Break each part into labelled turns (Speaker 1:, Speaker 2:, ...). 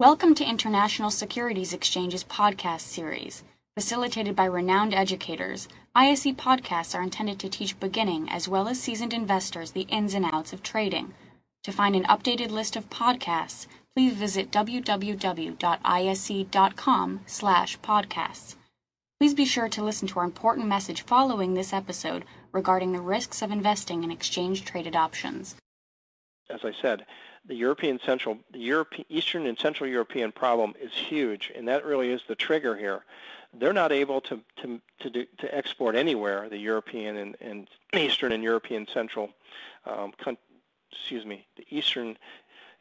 Speaker 1: Welcome to International Securities Exchange's podcast series. Facilitated by renowned educators, ISE podcasts are intended to teach beginning as well as seasoned investors the ins and outs of trading. To find an updated list of podcasts, please visit www.ise.com/podcasts. Please be sure to listen to our important message following this episode regarding the risks of investing in exchange-traded options.
Speaker 2: As I said, the Eastern and Central European problem is huge, and that really is the trigger here. They're not able to export anywhere. The European and Eastern and European Central, the Eastern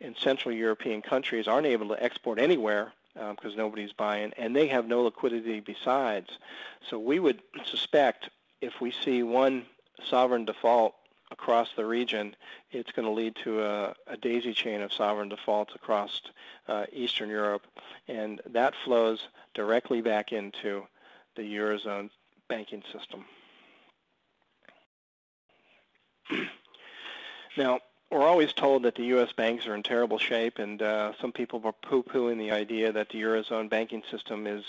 Speaker 2: and Central European countries aren't able to export anywhere because nobody's buying, and they have no liquidity besides. So we would suspect if we see one sovereign default across the region, it's going to lead to a daisy chain of sovereign defaults across Eastern Europe, and that flows directly back into the Eurozone banking system. Now, we're always told that the U.S. banks are in terrible shape, and some people are poo-pooing the idea that the Eurozone banking system is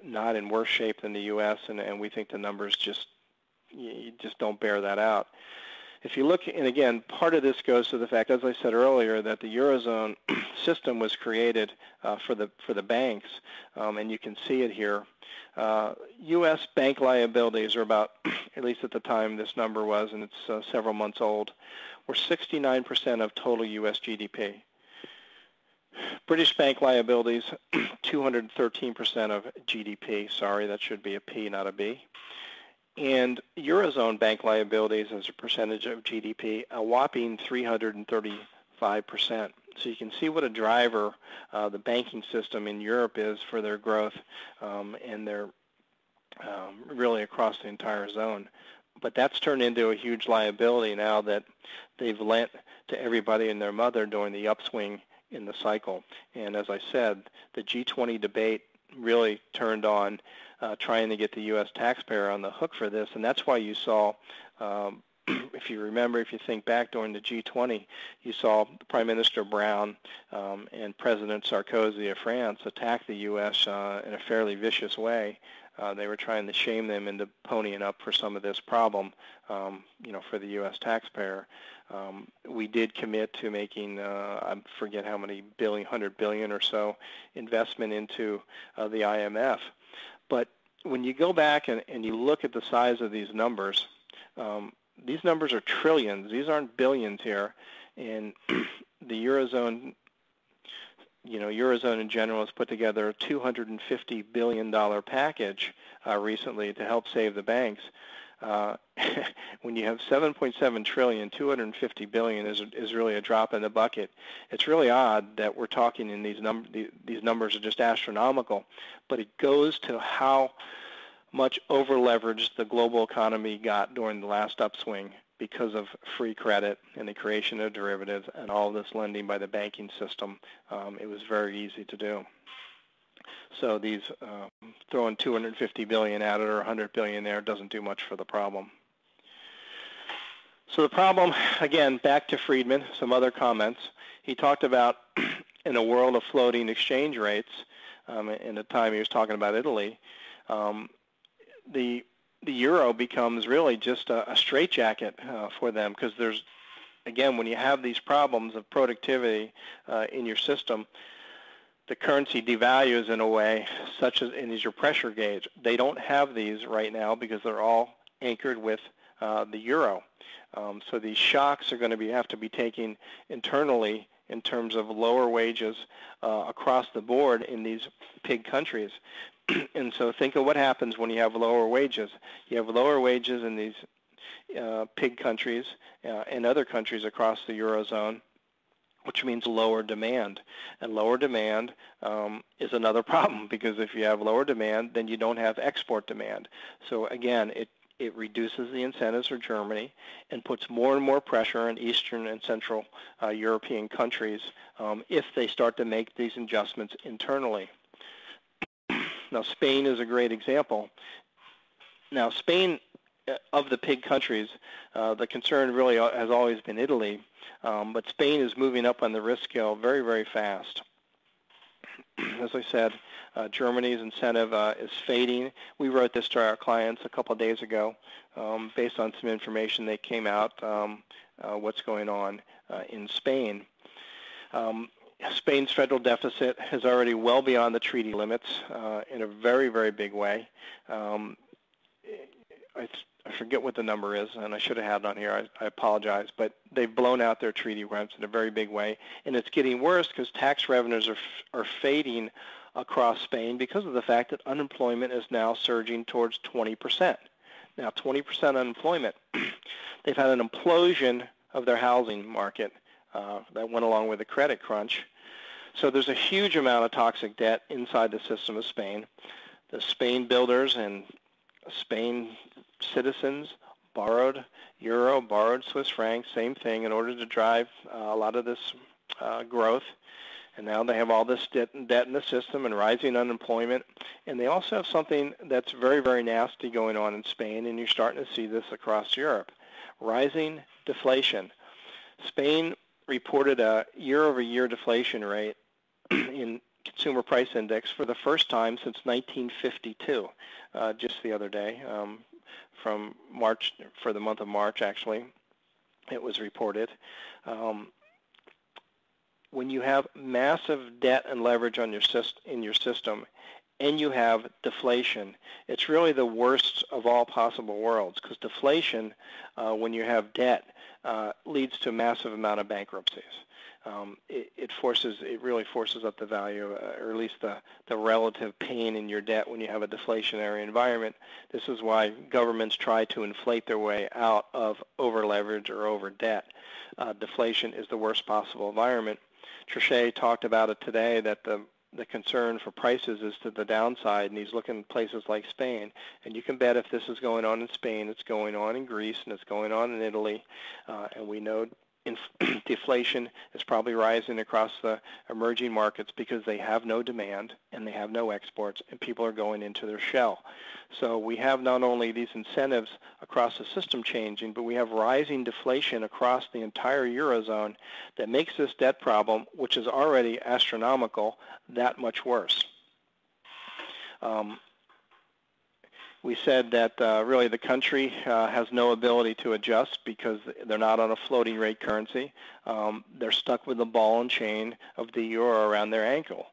Speaker 2: not in worse shape than the U.S., and we think the numbers you just don't bear that out. If you look, and again, part of this goes to the fact, as I said earlier, that the Eurozone system was created for the banks, and you can see it here. U.S. bank liabilities are about, at least at the time this number was, and it's several months old, were 69% of total U.S. GDP. British bank liabilities, 213% of GDP. Sorry, that should be a P, not a B. And Eurozone bank liabilities as a percentage of GDP, a whopping 335%. So you can see what a driver the banking system in Europe is for their growth, and they're really across the entire zone. But that's turned into a huge liability now that they've lent to everybody and their mother during the upswing in the cycle. And as I said, the G20 debate really turned on trying to get the U.S. taxpayer on the hook for this, and that's why you saw, if you think back during the G20, you saw Prime Minister Brown and President Sarkozy of France attack the U.S. In a fairly vicious way. They were trying to shame them into ponying up for some of this problem, for the U.S. taxpayer. We did commit to making, I forget how many billion, 100 billion or so investment into the IMF. But when you go back and you look at the size of these numbers are trillions. These aren't billions here. And the Eurozone, Eurozone in general has put together a $250 billion package recently to help save the banks. When you have 7.7 trillion, 250 billion is really a drop in the bucket. It's really odd that we're talking in these numbers are just astronomical, but it goes to how much over-leveraged the global economy got during the last upswing because of free credit and the creation of derivatives and all this lending by the banking system. It was very easy to do. So these throwing 250 billion at it or 100 billion there doesn't do much for the problem. So the problem, again, back to Friedman, some other comments. He talked about in a world of floating exchange rates, in the time he was talking about Italy, the euro becomes really just a straitjacket for them because there's, again, when you have these problems of productivity in your system, the currency devalues in a way such as, and is your pressure gauge. They don't have these right now because they're all anchored with the euro. So these shocks are going to have to be taken internally in terms of lower wages across the board in these pig countries. And so think of what happens when you have lower wages. You have lower wages in these pig countries and other countries across the Eurozone, which means lower demand. And lower demand is another problem because if you have lower demand, then you don't have export demand. So again, it reduces the incentives for Germany and puts more and more pressure on Eastern and Central European countries if they start to make these adjustments internally. Now, Spain is a great example. Now, Spain of the PIG countries, the concern really has always been Italy, but Spain is moving up on the risk scale very, very fast. As I said, Germany's incentive is fading. We wrote this to our clients a couple of days ago based on some information that came out, what's going on in Spain. Spain's federal deficit is already well beyond the treaty limits in a very, very big way. I forget what the number is, and I should have had it on here. I apologize, but they've blown out their treaty rents in a very big way, and it's getting worse because tax revenues are fading across Spain because of the fact that unemployment is now surging towards 20%. Now, 20% unemployment. They've had an implosion of their housing market that went along with the credit crunch. So there's a huge amount of toxic debt inside the system of Spain. The Spain builders and Spain citizens borrowed euro, borrowed Swiss francs, same thing, in order to drive a lot of this growth. And now they have all this debt in the system and rising unemployment. And they also have something that's very, very nasty going on in Spain, and you're starting to see this across Europe. Rising deflation. Spain reported a year-over-year deflation rate in consumer price index for the first time since 1952, just the other day, from March, for the month of March, actually, it was reported. When you have massive debt and leverage on in your system, and you have deflation, it's really the worst of all possible worlds, because deflation, when you have debt, leads to a massive amount of bankruptcies. It really forces up the value, or at least the relative pain in your debt when you have a deflationary environment. This is why governments try to inflate their way out of over leverage or over debt. Deflation is the worst possible environment. Trichet talked about it today, that the concern for prices is to the downside, and he's looking at places like Spain. And you can bet if this is going on in Spain, it's going on in Greece, and it's going on in Italy. And we know deflation is probably rising across the emerging markets because they have no demand and they have no exports, and people are going into their shell. So we have not only these incentives across the system changing, but we have rising deflation across the entire Eurozone that makes this debt problem, which is already astronomical, that much worse. We said that really the country has no ability to adjust because they're not on a floating rate currency. They're stuck with the ball and chain of the euro around their ankle.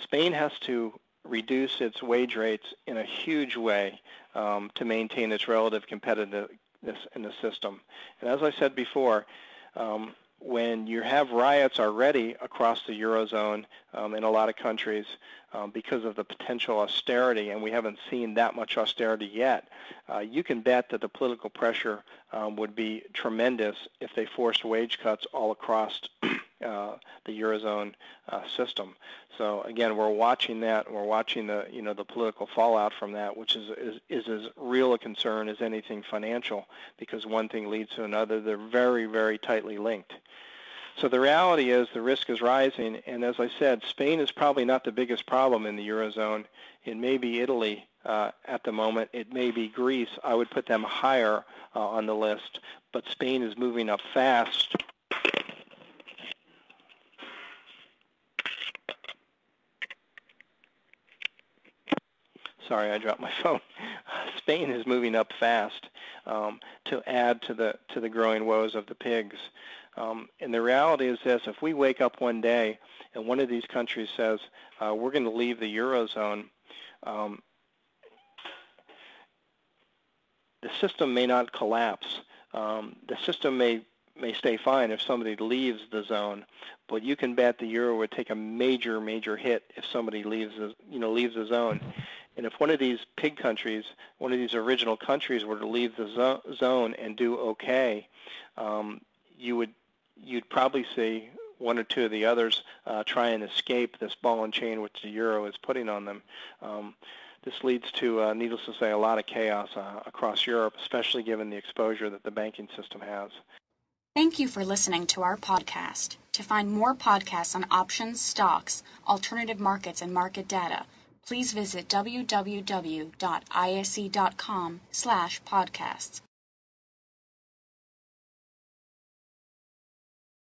Speaker 2: Spain has to reduce its wage rates in a huge way to maintain its relative competitiveness in the system. And as I said before, when you have riots already across the Eurozone in a lot of countries because of the potential austerity, and we haven't seen that much austerity yet, you can bet that the political pressure would be tremendous if they forced wage cuts all across the Eurozone system. So again, we're watching that. We're watching the political fallout from that, which is as real a concern as anything financial, because one thing leads to another. They're very, very tightly linked. So the reality is the risk is rising, and as I said, Spain is probably not the biggest problem in the Eurozone. It may be Italy at the moment. It may be Greece. I would put them higher on the list, but Spain is moving up fast. Sorry, I dropped my phone. Spain is moving up fast to add to the growing woes of the pigs. And the reality is this: if we wake up one day and one of these countries says we're going to leave the Eurozone, the system may not collapse. The system may stay fine if somebody leaves the zone, but you can bet the euro would take a major, major hit if somebody leaves the zone. And if one of these pig countries, one of these original countries, were to leave the zone and do okay, you'd probably see one or two of the others try and escape this ball and chain which the euro is putting on them. This leads to, needless to say, a lot of chaos across Europe, especially given the exposure that the banking system has.
Speaker 1: Thank you for listening to our podcast. To find more podcasts on options, stocks, alternative markets, and market data, please visit www.isc.com/podcasts.